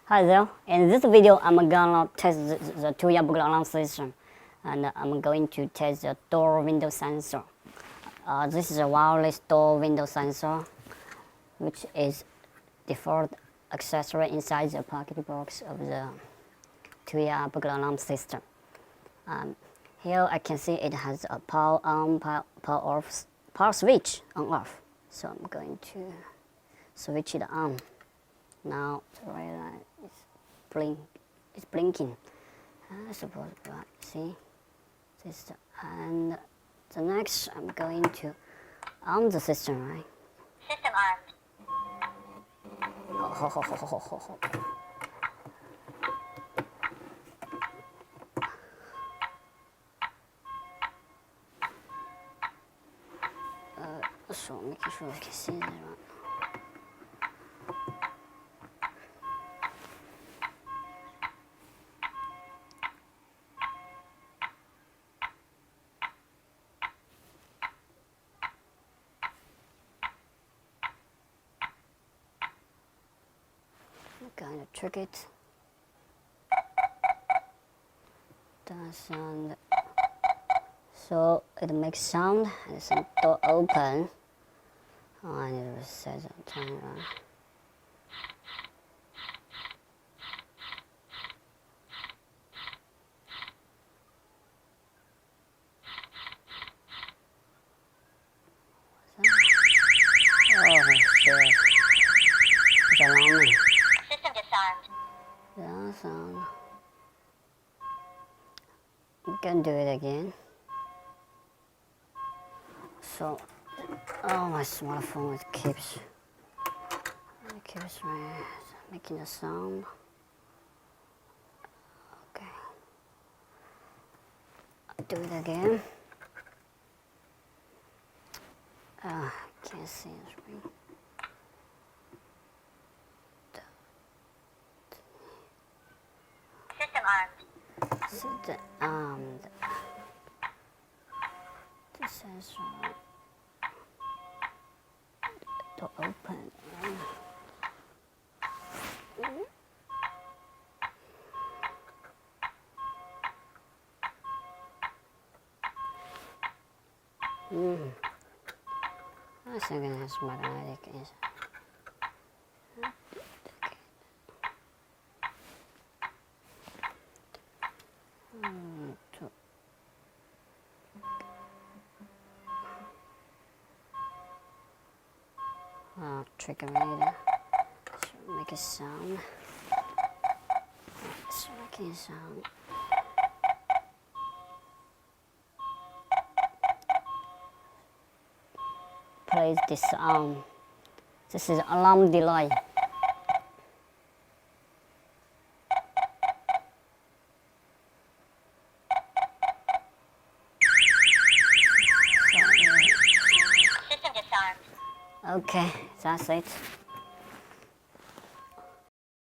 Hi there, in this video I'm gonna test the Tuya Burglar alarm system, and I'm going to test the door window sensor. This is a wireless door window sensor, which is default accessory inside the packet box of the Tuya Burglar alarm system. Here I can see it has a power on, power off, power switch on off. So I'm going to switch it on. Now the red light is blinking. I suppose, see this, and the next I'm going to on the system, right? System armed. So making sure I can see that right. I'm going to trick it. Does sound. So it makes sound and some door open. Oh, I need to reset the timer. Oh shit. It's alarming. System disarmed. That sound. I'm gonna do it again. So, oh, my smartphone keeps making a sound. Okay, I'll do it again. Can't see the screen. System armed. The sensor. Door open. I think it has magnetic inside. Trigger meter. Should make a sound. It's making a sound. Place this on. This is alarm delay. System disarmed. Okay, that's it.